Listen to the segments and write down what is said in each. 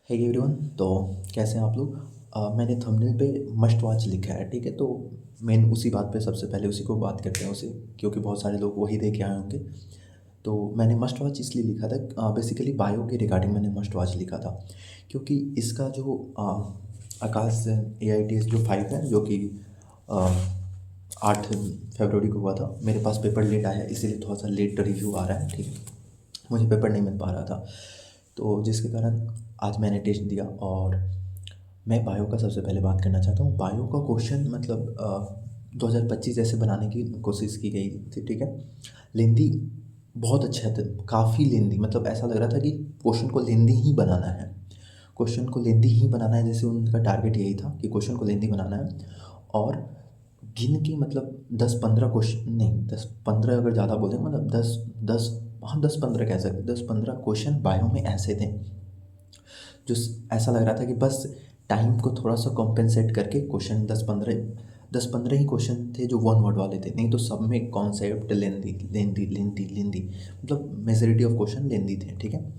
Hey everyone. तो कैसे हैं आप लोग। मैंने थंबनेल पे मस्ट वॉच लिखा है, ठीक है। तो मेन उसी बात पे सबसे पहले उसी को बात करते हैं उसे, क्योंकि बहुत सारे लोग वही देख के आए होंगे। तो मैंने मस्ट वॉच इसलिए लिखा था, बेसिकली बायो के रिगार्डिंग मैंने मस्ट वॉच लिखा था, क्योंकि इसका जो आकाश AITS जो 5 है, जो कि 8 फरवरी को हुआ था। मेरे पास पेपर लेट आया, इसीलिए थोड़ा सा लेट रिव्यू आ रहा है, ठीक है। मुझे पेपर नहीं मिल पा रहा था, तो जिसके कारण आज मैंने टेस्ट दिया। और मैं बायो का सबसे पहले बात करना चाहता हूँ। बायो का क्वेश्चन मतलब 2025 जैसे बनाने की कोशिश की गई थी, ठीक है। लेंदी बहुत अच्छा था, काफ़ी लेंदी, मतलब ऐसा लग रहा था कि क्वेश्चन को लेंदी ही बनाना है। क्वेश्चन को लेंदी ही बनाना है, जैसे उनका टारगेट यही था कि क्वेश्चन को लेंदी बनाना है। और गिन के मतलब 10-15 क्वेश्चन नहीं, 10-15 अगर ज़्यादा बोलें, मतलब 10-10, हाँ 10-15 कह सकते, 10-15 क्वेश्चन बायो में ऐसे थे जो ऐसा लग रहा था कि बस टाइम को थोड़ा सा कॉम्पेंसेट करके क्वेश्चन 10-15 ही क्वेश्चन थे जो वन वर्ड वाले थे, नहीं तो सब में कॉन्सेप्ट लेंदी लेंदी लेंदी लेंदी, मतलब मेजोरिटी ऑफ क्वेश्चन लेंदी थे, ठीक है।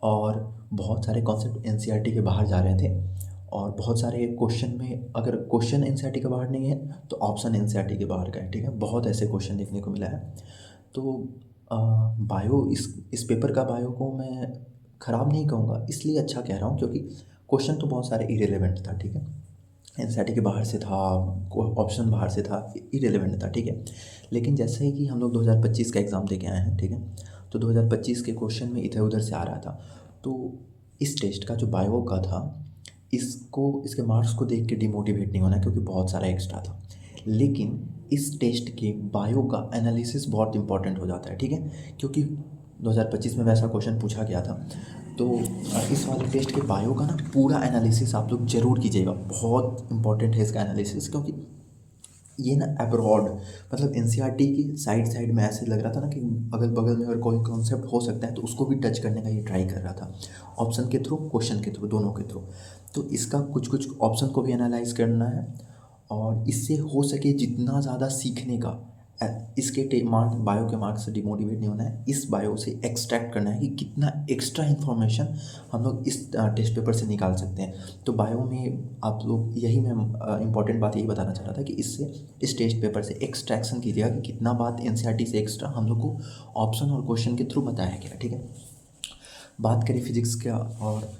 और बहुत सारे कॉन्सेप्ट NCERT के बाहर जा रहे थे। और बहुत सारे क्वेश्चन में अगर क्वेश्चन NCERT के बाहर नहीं है तो ऑप्शन NCERT के बाहर का है, ठीक है। बहुत ऐसे क्वेश्चन देखने को मिला है। तो बायो इस पेपर का बायो को मैं ख़राब नहीं कहूँगा, इसलिए अच्छा कह रहा हूँ क्योंकि क्वेश्चन तो बहुत सारे इरेलीवेंट था, ठीक है। NCERT के बाहर से था, ऑप्शन बाहर से था, इरेलीवेंट था, ठीक है। लेकिन जैसे ही कि हम लोग 2025 का एग्ज़ाम दे के आए हैं, ठीक है। तो 2025 के क्वेश्चन में इधर उधर से आ रहा था। तो इस टेस्ट का जो बायो का था, इसको इसके मार्क्स को देख के डिमोटिवेट नहीं होना, क्योंकि बहुत सारा एक्स्ट्रा था। लेकिन इस टेस्ट के बायो का एनालिसिस बहुत इंपॉर्टेंट हो जाता है, ठीक है। क्योंकि 2025 में वैसा क्वेश्चन पूछा गया था। तो इस वाले टेस्ट के बायो का ना पूरा एनालिसिस आप लोग ज़रूर कीजिएगा, बहुत इंपॉर्टेंट है इसका एनालिसिस। क्योंकि ये ना अब्रॉड, मतलब NCERT की साइड साइड में ऐसे लग रहा था ना कि अगल बगल में अगर कोई कॉन्सेप्ट हो सकता है तो उसको भी टच करने का ये ट्राई कर रहा था, ऑप्शन के थ्रू, क्वेश्चन के थ्रू, दोनों के थ्रू। तो इसका कुछ कुछ ऑप्शन को भी एनालाइज करना है, और इससे हो सके जितना ज़्यादा सीखने का इसके मार्क, बायो के मार्क्स से डिमोटिवेट नहीं होना है। इस बायो से एक्सट्रैक्ट करना है कि कितना एक्स्ट्रा इन्फॉर्मेशन हम लोग इस टेस्ट पेपर से निकाल सकते हैं। तो बायो में आप लोग, यही मैं इंपॉर्टेंट बात यही बताना चाह रहा था कि इससे, इस टेस्ट पेपर से एक्सट्रैक्शन कीजिएगा कि कितना बात NCERT से एक्स्ट्रा हम लोग को ऑप्शन और क्वेश्चन के थ्रू बताया गया, ठीक है। बात करें फिजिक्स का, और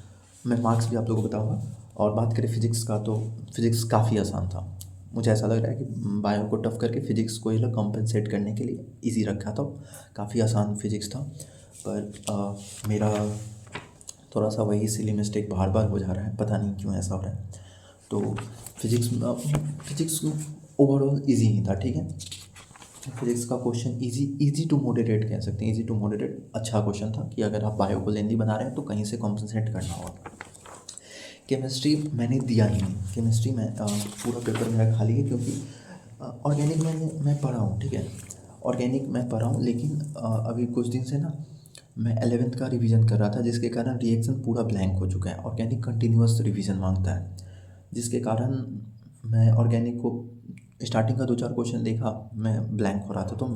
मैं मार्क्स भी आप लोगों को बताऊंगा। और बात करें फिजिक्स का, तो फिजिक्स काफ़ी आसान था। मुझे ऐसा लग रहा है कि बायो को टफ करके फिजिक्स को ये लोग कॉम्पेंसेट करने के लिए इजी रखा था। काफ़ी आसान फिजिक्स था। पर मेरा थोड़ा सा वही सिली मिस्टेक बार बार हो जा रहा है, पता नहीं क्यों ऐसा हो रहा है। तो फिजिक्स फिजिक्स ओवरऑल इजी ही था, ठीक है। फिजिक्स का क्वेश्चन इजी टू मॉडरेट कह सकते हैं, इजी टू मॉडरेट अच्छा क्वेश्चन था कि अगर आप बायो को लेंदी बना रहे हैं तो कहीं से कॉम्पनसेट करना होगा। केमिस्ट्री मैंने दिया ही नहीं, केमिस्ट्री में पूरा पेपर मेरा खाली है, क्योंकि ऑर्गेनिक मैं पढ़ा हूँ, ठीक है। ऑर्गेनिक मैं पढ़ा हूँ, लेकिन अभी कुछ दिन से ना मैं 11th का रिवीजन कर रहा था, जिसके कारण रिएक्शन पूरा ब्लैंक हो चुका है। ऑर्गेनिक कंटिन्यूअस रिवीजन मांगता है, जिसके कारण मैं ऑर्गेनिक को स्टार्टिंग का 2-4 क्वेश्चन देखा, मैं ब्लैंक हो रहा था, तो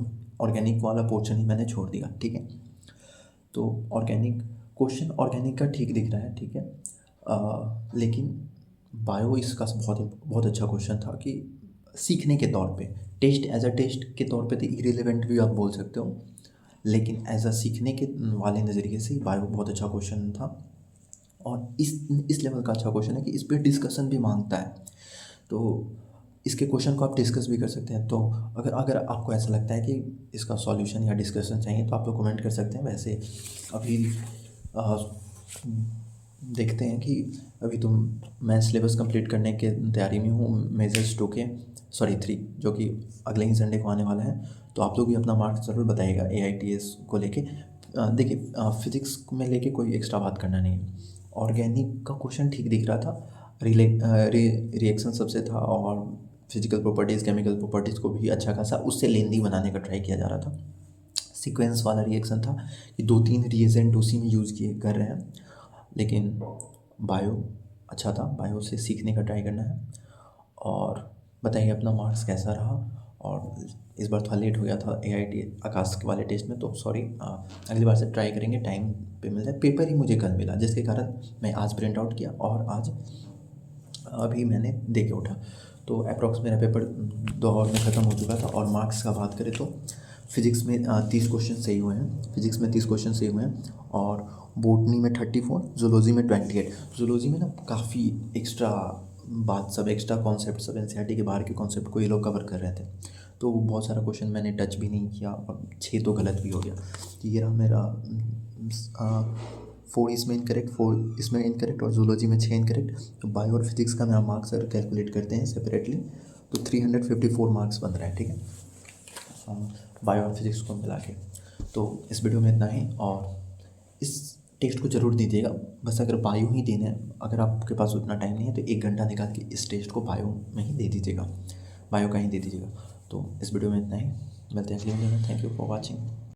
ऑर्गेनिक वाला पोर्शन ही मैंने छोड़ दिया, ठीक है। तो ऑर्गेनिक क्वेश्चन ऑर्गेनिक का ठीक दिख रहा है, ठीक है। लेकिन बायो इसका बहुत बहुत अच्छा क्वेश्चन था कि सीखने के तौर पे, टेस्ट एज अ टेस्ट के तौर पे तो इरेलीवेंट भी आप बोल सकते हो, लेकिन एज अ सीखने के वाले नज़रिए से बायो बहुत अच्छा क्वेश्चन था। और इस लेवल का अच्छा क्वेश्चन है कि इस पर डिस्कशन भी मांगता है। तो इसके क्वेश्चन को आप डिस्कस भी कर सकते हैं। तो अगर अगर आपको ऐसा लगता है कि इसका सॉल्यूशन या डिस्कशन चाहिए तो आप लोग कमेंट कर सकते हैं। वैसे अभी आ, देखते हैं कि अभी तो मैं सिलेबस कंप्लीट करने के तैयारी में हूँ, मेजर्स 2 के, सॉरी 3, जो कि अगले ही संडे को आने वाला है। तो आप लोग भी अपना मार्क्स ज़रूर बताइएगा AITS को लेके। देखिए फिज़िक्स में लेके कोई एक्स्ट्रा बात करना नहीं है। ऑर्गेनिक का क्वेश्चन ठीक दिख रहा था, रिएक्शन सबसे था, और फिजिकल प्रॉपर्टीज़, केमिकल प्रॉपर्टीज़ को भी अच्छा खासा उससे लेंदी बनाने का ट्राई किया जा रहा था। सीक्वेंस वाला रिएक्शन था कि 2-3 रिएजेंट उसी में यूज़ किए कर रहे हैं। लेकिन बायो अच्छा था, बायो से सीखने का ट्राई करना है। और बताइए अपना मार्क्स कैसा रहा। और इस बार थोड़ा लेट हो गया था AIT आकाश वाले टेस्ट में, तो सॉरी। अगली बार से ट्राई करेंगे टाइम पे मिल जाए। पेपर ही मुझे कल मिला, जिसके कारण मैं आज प्रिंट आउट किया और आज अभी मैंने दे के उठा। तो अप्रॉक्स मेरा पेपर 2 आवर में ख़त्म हो चुका था। और मार्क्स का बात करें तो फिज़िक्स में 30 क्वेश्चन सही हुए हैं, फिज़िक्स में 30 क्वेश्चन सही हुए हैं, और बॉटनी में 34, जूलॉजी में 28। जूलॉजी में ना काफ़ी एक्स्ट्रा बात, सब एक्स्ट्रा कॉन्सेप्ट, सब NCERT के बाहर के कॉन्सेप्ट को ये लोग कवर कर रहे थे, तो बहुत सारा क्वेश्चन मैंने टच भी नहीं किया और 6 तो गलत भी हो गया। तो ये रहा मेरा 4 इसमें इनकरेक्ट, 4 इसमें इनकरेक्ट, और जूलॉजी में 6 इनकरेक्ट। तो बायो और फिजिक्स का मेरा मार्क्स अगर कैलकुलेट करते हैं सेपरेटली तो 354 मार्क्स बन रहा है, ठीक है, बायो और फिजिक्स को मिला के। तो इस वीडियो में इतना ही, और इस टेस्ट को ज़रूर दीजिएगा। बस अगर बायो ही देना है, अगर आपके पास उतना टाइम नहीं है तो 1 घंटा निकाल के इस टेस्ट को बायो में ही दे दीजिएगा, बायो का ही दे दीजिएगा। तो इस वीडियो में इतना ही, मिलते हैं अगले वीडियो में। Thank you for watching.